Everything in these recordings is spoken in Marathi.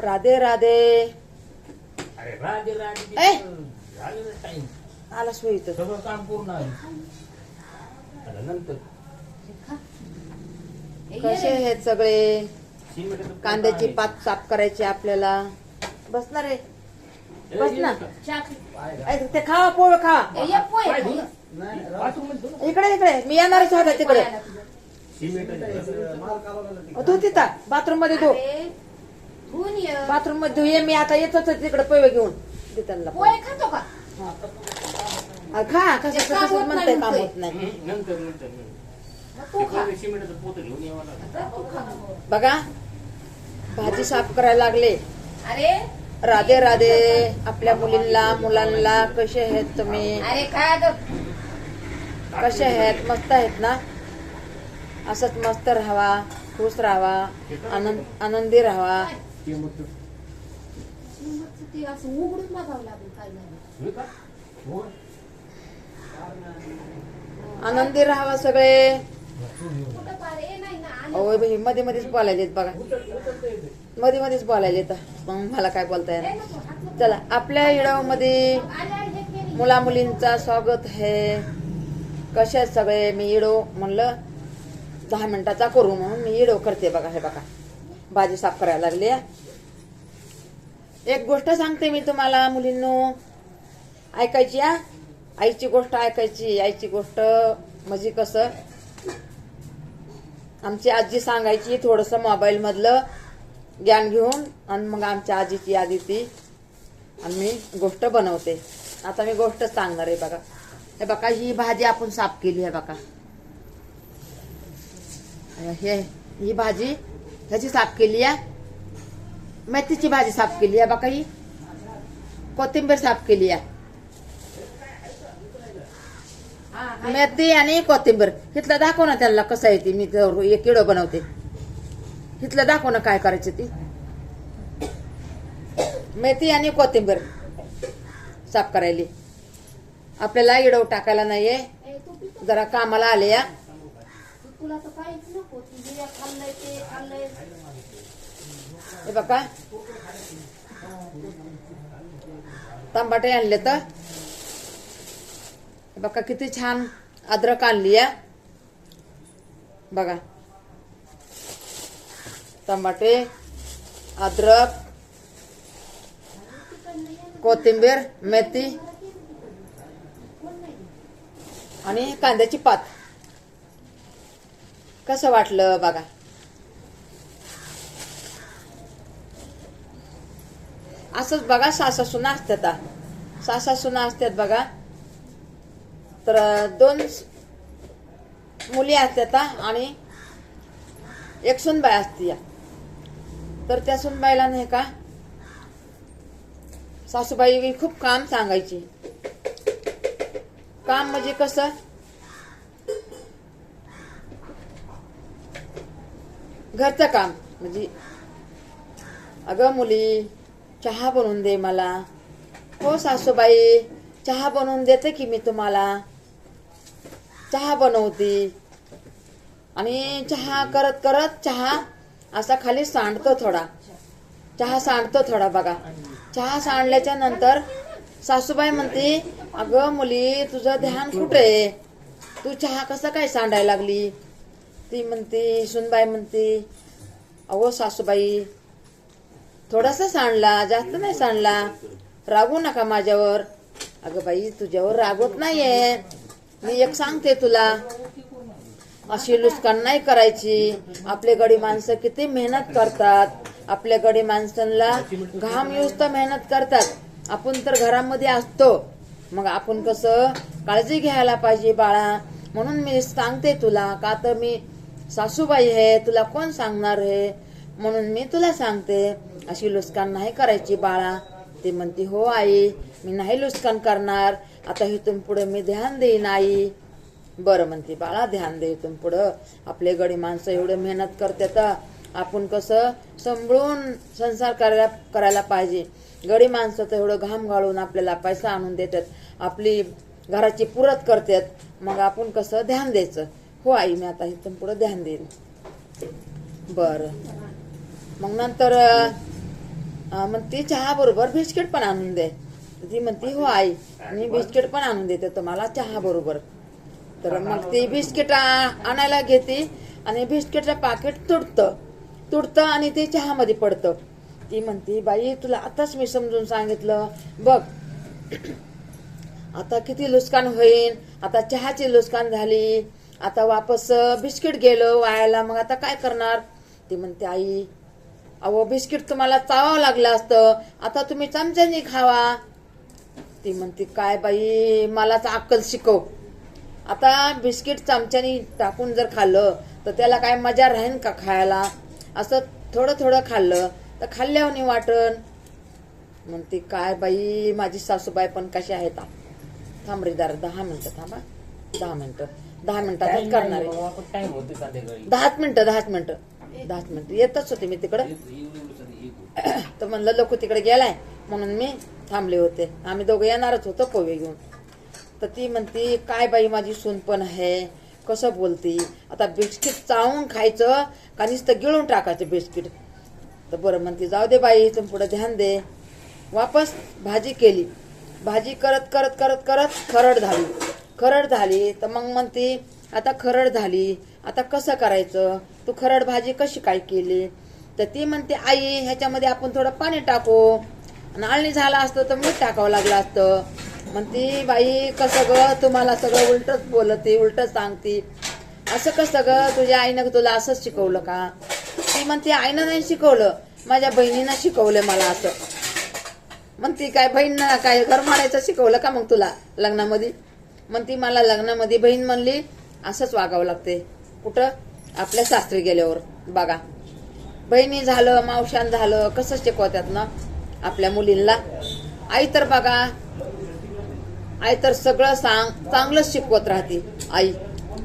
राधे राधे. अरे राधे राधे ए! झालं ना टाइम. आला सोय इथं. सगळं काम पूर्ण आहे. आता नंतर कसे आहेत सगळे? सिमेंटाचं कांद्याची पोतं पात साफ करायची आपल्याला. बसणार आहे. आहे. बस ना. पाय ऐक, ते खावा पोळ खावा. पाय धुवू ना. बाथरूम मध्ये धुवू ना. इकडे इकडे मी येणारच होता तिकडे. सिमेंटाचं तू तिथं बाथरूम मध्ये धु. बाथरूम मध्ये धुये. मी आता येतच तिकडे पोहे घेऊन देताना. खातो का? खा कसं काम होत म्हणताय नाही काम म्हणतोय. होत नाही. नंतर नंतर तू खा. सिमेंटाचं पोतं घेऊन यावं लागतं. बघा भाजी साफ करायला लागले. अरे राधे राधे आपल्या मुलींना मुलांना. कसे आहेत तुम्ही? अरे काय ग? कसे आहेत? मस्त आहेत ना? असंच मस्त राहावा, खुश राहावा, आनंदी राहावा. ते मग तू- ते असं उघडून मागावं लागेल काय नाही. होय का? हो. आनंदी राहावा सगळे. कुठं पारे नाही ना आलं. अहो बाई, मध्ये मध्येच बोलायलेत बघा. मध्ये मध्येच बोलायलेत. मग मला काय बोलता येणार. चला आपल्या इडोमध्ये मुला मुलींचा स्वागत आहे. कसे आहेत सगळे? मी इडो म्हणलं 10 मिनिटाचा करू म्हणून मी इडो करते. बघा हे बघा भाजी साफ करायला लागली. एक गोष्ट सांगते मी तुम्हाला मुलींनो, ऐकायची हा. आईची गोष्ट ऐकायची. आईची गोष्ट म्हणजे कसं, आमची आजी सांगायची थोडंसं मोबाईल मधलं ज्ञान घेऊन, आणि मग आमच्या आजीची यादी ती आणि मी गोष्ट बनवते. आता मी गोष्ट सांगणार आहे. बघा हे बघा ही भाजी आपण साफ केली आहे. बघा ही भाजी ह्याची साफ केली आहे. मेथीची भाजी साफ केली आहे. बघा ही कोथिंबीर साफ केली आहे. मेथी आणि कोथिंबीर. इथलं दाखव ना त्याला कसं आहे ती. मी एक किडो बनवते. इथलं दाखव ना काय करायची ती. मेथी आणि कोथिंबीर साफ करायली. आपल्याला इडव टाकायला नाहीये. जरा कामाला आले या. तुला तर काहीच नको. तुझे खाल्लंय ते खाल्लंय. हे बघा टमाटे आणले तर. बघा किती छान अद्रक आणली आहे. बघा टमाटे, अद्रक, कोथिंबीर, मेथी आणि कांद्याची पात. कसं वाटलं बघा. असंच बघा सासा सुना असतात. सासा सुना असतात बघा. तर 2 मुली असतात आणि एक सुनबाई असते. तर त्या सुनबाईला नाही का सासूबाई खूप काम सांगायची. काम म्हणजे कसं, घरचं काम म्हणजे, अगं मुली चहा बनवून दे मला. हो सासूबाई चहा बनवून देते की मी तुम्हाला. चहा बनवते आणि चहा करत करत चहा असा खाली सांडतो थोडा. चहा सांडतो थोडा बघा. चहा सांडल्याच्या नंतर सासूबाई म्हणते, अगं मुली तुझं ध्यान कुठे? तू चहा कसा काय सांडायला लागली? ती म्हणते, सुनबाई म्हणते, अहो सासूबाई थोडासा सांडला, जास्त नाही सांडला. रागू नका माझ्यावर. अगं बाई तुझ्यावर रागवत नाहीये. मी एक सांगते तुला, अशी लुस्कान नाही करायची. आपले गडी माणसं किती मेहनत करतात. आपल्या गडी माणसांना घाम येऊस तर मेहनत करतात. आपण तर घरामध्ये असतो. मग आपण कसं काळजी घ्यायला पाहिजे बाळा. म्हणून मी सांगते तुला. का तर मी सासूबाई आहे, तुला कोण सांगणार आहे. म्हणून मी तुला सांगते अशी लुस्कान नाही करायची बाळा. ती म्हणते, हो आई मी नाही लुस्कान करणार. आता इथून पुढे मी ध्यान देईन आई. बरं म्हणते बाळा ध्यान दे इथून पुढं. आपले गडी माणसं एवढे मेहनत करतात. आपण कसं सांभाळून संसार करायला पाहिजे. गडी माणसं तर एवढं घाम गाळून आपल्याला पैसा आणून देतात. आपली घराची पुरत करतात. मग आपण कसं ध्यान द्यायचं. हो आई मी आता इथून पुढे ध्यान देईन. बरं मग नंतर म्हणते चहा बरोबर बिस्किट पण आणून दे. ती म्हणते हो आई, मी बिस्किट पण आणून देते तुम्हाला चहा बरोबर. तर मग ती बिस्किट आणायला घेते आणि बिस्किटचं पाकिट तुटतं आणि ते चहामध्ये पडतं. ती म्हणते बाई तुला आताच मी समजून सांगितलं बघ, आता किती नुकसान होईल, आता चहाची नुकसान झाली, आता वापस बिस्किट गेलं वायाला, मग आता काय करणार. ती म्हणते आई अहो बिस्किट तुम्हाला चावावं लागलं असतं, आता तुम्ही चमच्याने खावा. ती म्हणते काय बाई मलाच अक्कल शिकव. आता बिस्किट चमच्याने टाकून जर खाल्लं तर त्याला काय मजा राहीन का खायला. असं थोडं खाल्लं तर खाल्ल्यावर वाटन. म्हणते काय बाई माझी सासूबाई पण कशी आहेत. थांब रे जरा 10 मिनिटं थांबा. 10 मिनिटातच करणार आहे. टाइम होते संध्याकाळी 10 मिनिटं येतच होते मी तिकडं. तर म्हणलं लोक तिकडे गेलाय म्हणून मी थांबले होते. आम्ही दोघं येणारच होतो पोहे घेऊन. तर ती म्हणती काय बाई माझी सून पण आहे, कसं बोलती. आता बिस्किट चावून खायचं का नुसतं गिळून टाकायचं बिस्किट. तर बरं म्हणते जाऊ दे बाई तुम्ही पुढे ध्यान दे. वापस भाजी केली. भाजी करत खरड झाली. तर मग म्हणते आता खरड झाली, आता कसं करायचं, तू खरड भाजी कशी काय केली. तर ती म्हणते आई ह्याच्यामध्ये आपण थोडं पाणी टाकू, आणि आळणी झाला असतं तर मीठ टाकावं लागलं असतं. म्हणते बाई कसं ग तुम्हाला सगळं उलटच बोलते, उलटच सांगते. असं कसं ग तुझ्या आईनं तुला असंच शिकवलं का. ती म्हणते आईनं नाही शिकवलं, माझ्या बहिणीनं शिकवलं मला असं. म्हणते काय बहीण काय घर मारायचं शिकवलं का मग तुला लग्नामध्ये. म्हणते मला लग्नामध्ये बहीण म्हणली असंच वागावं लागते. कुठं आपल्या सासरी गेल्यावर बघा बहिणी झालं मावशान झालं कसं शिकवतात ना आपल्या मुलींना. आई तर बघा आई तर सगळं चांगलंच शिकवत राहते. आई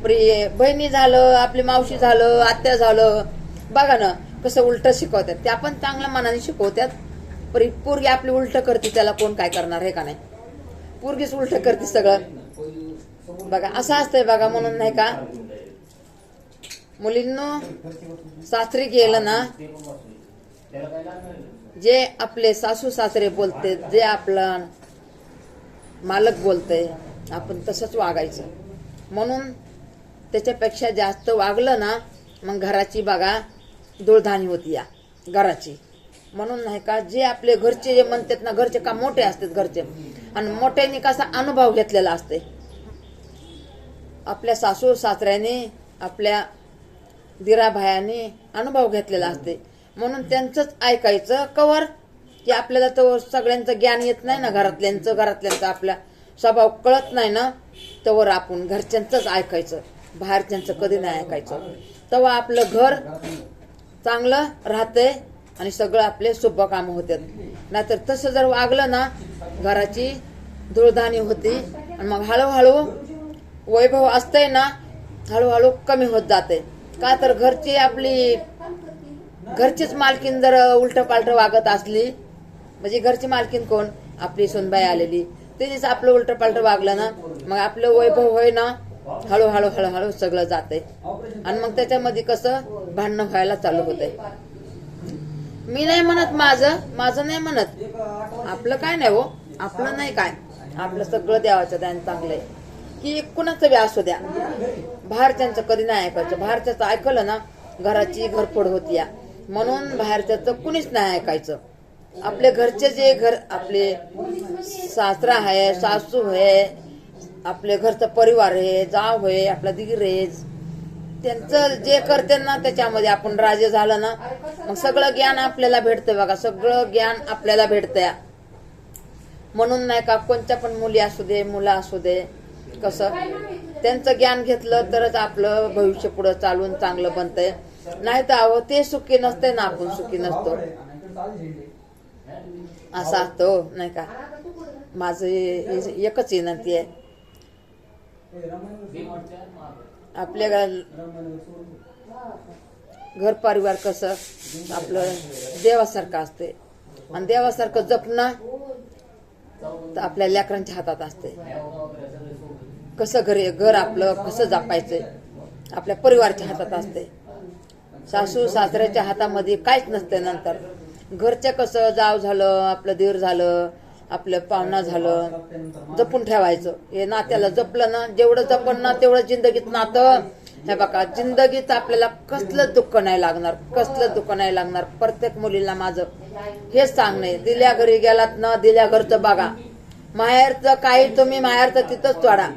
प्रिय बहिणी झालं आपली मावशी झालं आत्या झालं बघा ना कसं उलट शिकवतात. त्या पण चांगल्या मनाने शिकवतात. पोरगी आपली उलट करते त्याला कोण काय करणार आहे का नाही. पोरगीच उलट करते सगळं बघा असं असतंय बघा. म्हणून नाही का मुलींनो सासरी गेलं ना जे आपले सासू सासरे बोलते, जे आपला मालक बोलते आपण तसंच वागायचं. म्हणून त्याच्यापेक्षा जास्त वागलं ना मग घराची बघा धूळधाणी होती या घराची. म्हणून नाही का जे आपले घरचे जे म्हणतात ना घरचे का मोठे असतात घरचे, आणि मोठ्यांनी कसा अनुभव घेतलेला असते. आपल्या सासू सासऱ्याने आपल्या दिराभायाने अनुभव घेतलेला असते. म्हणून त्यांचंच ऐकायचं कवर की आपल्याला तर सगळ्यांचं ज्ञान येत नाही ना, घरातल्यांचं आपल्या स्वभाव कळत नाही ना, तवर आपण घरच्यांचंच ऐकायचं, बाहेरच्यांचं कधी नाही ऐकायचं. तेव्हा आपलं घर चांगलं राहतंय आणि सगळं आपले शुभ कामं होतात. नाहीतर तसं जर वागलं ना घराची धूळधाणी होती आणि मग हळूहळू वैभव असतंय ना हळूहळू कमी होत जाते. का तर घरचीच मालकीन जर उलट पालट वागत असली म्हणजे घरची मालकीन कोण आपली सुनबाई आलेली तिनेच आपलं उलट पालट वागलं ना मग आपलं वैभव होय ना हळूहळू सगळं जाते. आणि मग त्याच्यामध्ये कसं भांडणं व्हायला चालू होते. मी नाही म्हणत माझं नाही म्हणत, आपलं काय नाही हो, आपलं नाही काय, आपलं सगळं देवाचं त्यानं चांगलंय की कुणाचं बी असू द्या. बाहेरच्यांचं कधी नाही ऐकायचं. बाहेरच्याचं ऐकलं ना घराची घरफोड होती या. म्हणून बाहेरच्याचं कुणीच नाही ऐकायचं. आपले घरचे जे घर आपले सासरा आहे सासू आहे आपले घरचा परिवार आहे जाव आहे आपला दीर आहे त्यांचं जे करते ना त्याच्यामध्ये आपण राजे झालं ना मग सगळं ज्ञान आपल्याला भेटतं बघा. सगळं ज्ञान आपल्याला भेटतं. म्हणून नाही का कोणत्या पण मुली असू दे मुलं असू दे कसं त्यांचं ज्ञान घेतलं तरच आपलं भविष्य पुढं चालून चांगलं बनतंय. नाही तर अहो ते सुखी नसते ना आपण सुखी नसतो असं असतं नाही का. माझं एकच विनंती आहे आपल्या घर परिवार कसं आपलं देवासारखं असते आणि देवासारखं जपणं तर आपल्या लेकरांच्या हातात असते. कसं घर आपलं कसं जपायचं आपल्या परिवारच्या हातात असते. सासू सासऱ्याच्या हातामध्ये काहीच नसते. नंतर घरच्या कसं जाव झालं, आपलं दीर झालं, आपलं पाहुणा झालं, जपून ठेवायचं. हे नात्याला जपलं ना, जेवढं जपन ना तेवढं जिंदगीत नातं. हे बघा, जिंदगीत आपल्याला कसलं दुःख नाही लागणार, कसलं दुःख नाही लागणार. प्रत्येक मुलीला माझं हेच सांगणे, दिल्या घरी गेलात ना, दिल्या घरचं बघा. माहेरचं काही तुम्ही माहेरचं तिथंच तोडा.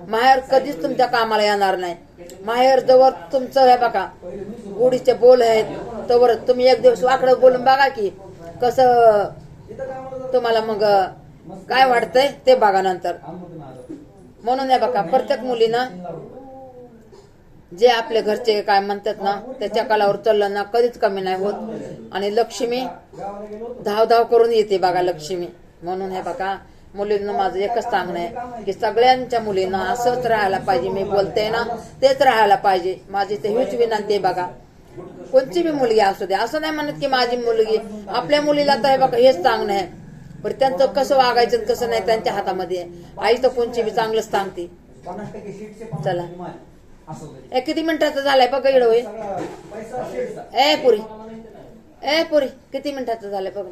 माहेर कधीच तुमच्या कामाला येणार नाही. माहेर जवळ तुमचं हे बघा गोडीचे बोल आहेत तवर तुम्ही एक दिवस वाकडं बोलून बघा की कसं तुम्हाला मग काय वाटतंय ते बघा नंतर. म्हणून हे बघा, प्रत्येक मुलीनं जे आपले घरचे काय म्हणतात ना त्याच्या कालावर चाललं ना कधीच कमी नाही होत. आणि लक्ष्मी धाव करून येते बघा लक्ष्मी. म्हणून हे बघा, मुलींना माझं एकच सांगणं आहे की सगळ्यांच्या मुलींना असंच राहायला पाहिजे. मी बोलते ना तेच राहायला पाहिजे. माझी ते हीच विनंती आहे बघा. कोणची बी मुलगी असू दे, असं नाही म्हणत की माझी मुलगी, आपल्या मुलीला तर हे बघा हेच सांगणं आहे. पण त्यांचं कसं वागायचं कसं नाही त्यांच्या हातामध्ये आहे. आई तर कोणची बी चांगलंच सांगते. चला, किती मिनिटाचं झालंय बघा इडो. ए पुरी किती मिनिटाचं झालंय बघ.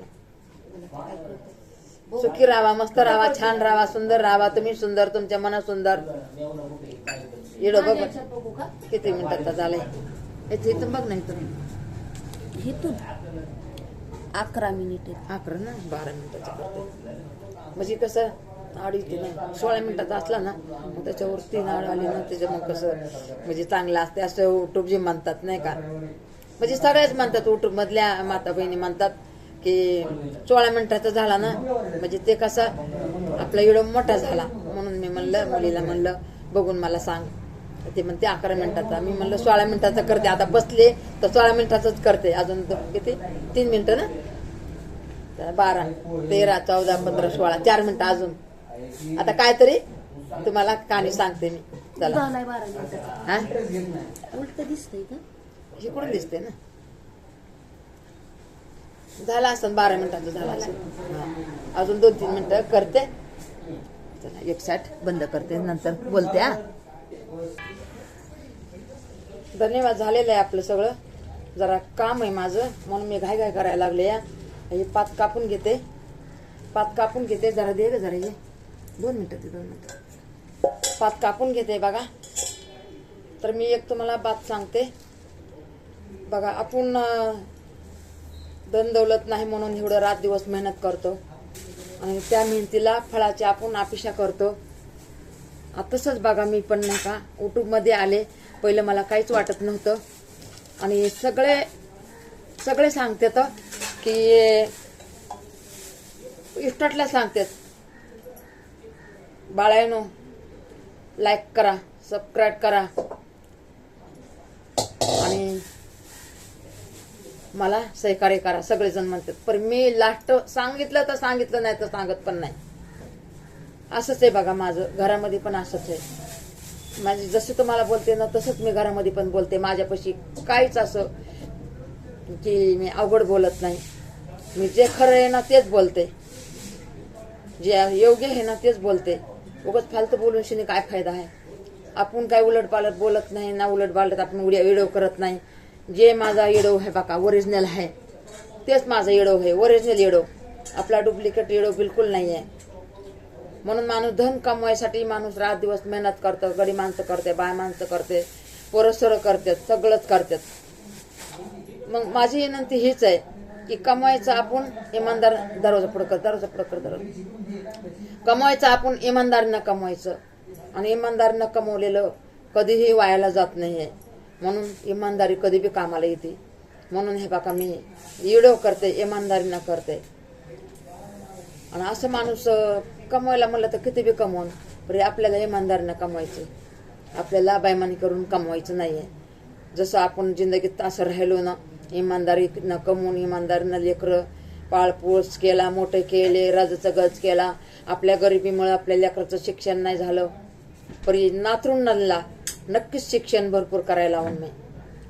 सुखी राहा, मस्त राहा, छान राहा, सुंदर राहा. तुम्ही सुंदर, तुमच्या मनात सुंदर. इडो बघ किती मिनिटाचा झालंय. इथून बघ नाही तुम्ही, इथून 11 मिनिट. 11 ना 12 मिनिटाचं करते. म्हणजे कसं आड येते ना, 16 मिनिटाचा असला ना मग त्याच्यावर 3 आड आली ना त्याच्या मग कसं म्हणजे चांगलं असते असं युट्यूब जे म्हणतात नाही का. म्हणजे सगळ्याच म्हणतात, युट्यूब मधल्या माता बहिणी म्हणतात की 16 मिनिटाचा झाला ना म्हणजे ते कसं आपला व्हिडिओ मोठा झाला. म्हणून मी म्हणलं मुलीला म्हणलं बघून मला सांग. ते म्हणते 11 मिनिटाचा. मी म्हणलं 16 मिनिटाचा करते. आता बसले तर 16 मिनिटाचाच करते. अजून किती 3 मिनिटं ना, 12 13 14 15 16 4 मिनिटं अजून. आता काहीतरी तुम्हाला कहाणी सांगते मी. चला, हा उलट दिसतंय का? हे कुठून दिसते ना. झाला असं 12 मिनिटाचं झालं असं. अजून 2-3 मिनिटं करते. चला, 160 बंद करते, नंतर बोलते. हा, धन्यवाद. झालेलं आहे आपलं सगळं. जरा काम आहे माझं म्हणून मी घाई करायला लागले. हे पात कापून घेते, जरा दे ग, जरा ये 2 मिनिटं ते 2 मिनिटं पात कापून घेते बघा. तर मी एक तुम्हाला बात सांगते बघा. आपण धन दौलत नाही म्हणून एवढं रात दिवस मेहनत करतो आणि त्या मेहनतीला फळाची आपण अपेक्षा करतो. तसंच बघा, मी पण नाही का युट्यूब मध्ये आले. पहिलं मला काहीच वाटत नव्हतं आणि सगळे सांगतात की इस्टाटला सांगतात बाळांनो लाईक करा, सबस्क्राईब करा आणि मला सहकार्य करा, सगळेजण म्हणतात. पण मी लास्ट सांगितलं तर सांगितलं, नाही तर सांगत पण नाही. असंच आहे बघा माझं. घरामध्ये पण असंच आहे. माझी जसं तुम्हाला बोलते ना तसंच मी घरामध्ये पण बोलते. माझ्यापाशी काहीच असं की मी अवघड बोलत नाही. मी जे खरं आहे ना तेच बोलते, जे योग्य आहे ना तेच बोलते. उगाच फालतू बोलून शिनी काय फायदा आहे. आपण काय उलटपालट बोलत नाही ना, उलटपालट आपण व्हिडिओ करत नाही. जे माझा व्हिडिओ आहे बघा ओरिजिनल आहे तेच माझा व्हिडिओ आहे, ओरिजिनल व्हिडिओ. आपला डुप्लिकेट व्हिडिओ बिलकुल नाही आहे. म्हणून माणूस धन कमवायसाठी माणूस रात दिवस मेहनत करतो. गडी माणसं करते, बाय माणसं करते, पोरसोरं करतात, सगळंच करतात. मग माझी विनंती हीच आहे की कमवायचं आपण इमानदार, दरवाजा पुढं कमवायचं आपण इमानदारीनं कमवायचं आणि इमानदारीनं कमवलेलं कधीही वायाला जात नाहीये. म्हणून इमानदारी कधी बी कामाला येते. म्हणून हे बघा मी व्हिडिओ करते, इमानदारीनं करते. आणि असं माणूस कमवायला म्हणलं तर किती बी कमवून, पण आपल्याला इमानदारीनं कमवायचं. आपल्याला बैमानी करून कमवायचं नाहीये. जसं आपण जिंदगीत असं राहिलो ना, इमानदारीनं कमवून इमानदारीनं लेकरं पाळपोस केला, मोठे केले, राजाचा गज केला. आपल्या गरिबीमुळे आपल्या लेकराचं शिक्षण नाही झालं, परी नातरुंडांना नक्कीच शिक्षण भरपूर करायला लावून मी,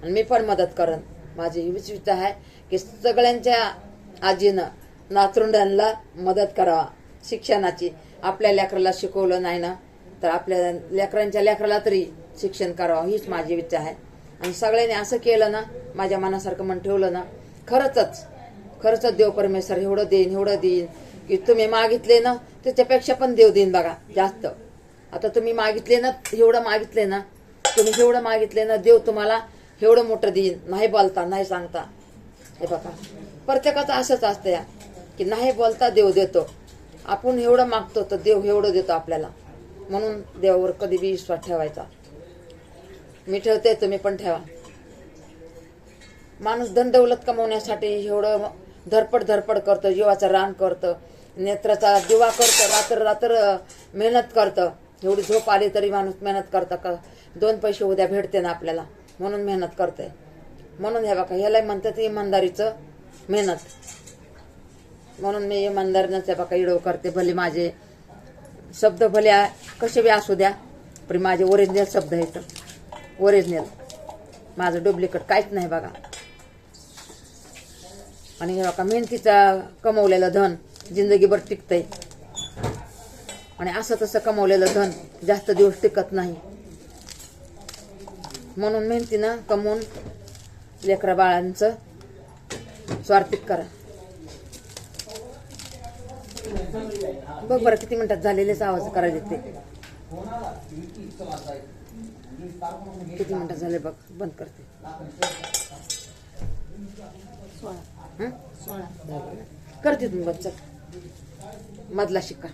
आणि मी पण मदत करन. माझी हीच इच्छा आहे की सगळ्यांच्या आजीनं नातरुंडांना मदत करावा शिक्षणाची. आपल्या लेकराला शिकवलं नाही ना तर आपल्या लेकरांच्या लेकराला तरी शिक्षण करावं, हीच माझी इच्छा आहे. आणि सगळ्यांनी असं केलं ना, माझ्या मनासारखं मन ठेवलं ना, खरंच देव परमेश्वर एवढं देईन की तुम्ही मागितले ना त्याच्यापेक्षा पण देव देईन बघा जास्त. आता तुम्ही मागितले ना एवढं मागितले ना तुम्ही जेवढं मागितले ना देव तुम्हाला एवढं मोठं देईन. नाही बोलता नाही सांगता. हे बघा प्रत्येकाचं असंच असतं या की नाही बोलता देव देतो. आपण एवढं मागतो तर देव एवढं देतो आपल्याला. म्हणून देवावर कधी बी विश्वास ठेवायचा. मी ठेवते तुम्ही पण ठेवा. माणूस धन दौलत कमवण्यासाठी एवढं धडपड करतं. जीवाचं रान करतं. नेत्राचा दिवा करतं. रात्र मेहनत करतं. एवढी झोप आली तरी माणूस मेहनत करतं का 2 पैसे उद्या भेटते ना आपल्याला म्हणून मेहनत करते. म्हणून हे बघा ह्याला म्हणतात इमानदारीचं मेहनत. म्हणून मी इमानदारीनंच हे बघा इडो करते. भले माझे शब्द भले कसे बी असू द्या पण माझे ओरिजिनल शब्द आहेत. ओरिजिनल माझं डुप्लिकेट काहीच नाही बघा. आणि हे बघा मेहनतीचा कमवलेलं धन जिंदगीभर टिकतंय. आणि असं तसं कमवलेलं धन जास्त दिवस टिकत नाही. म्हणून मेहनतीनं कमवून लेकरा बाळांचं स्वार्थिक करा. बघ बरं किती मिनिटात झालेलेच आवाज करायला येते. किती मिनिटात झाले बघ बंद करते. 16 करते तुम्ही बच्चा मधला शिक्का.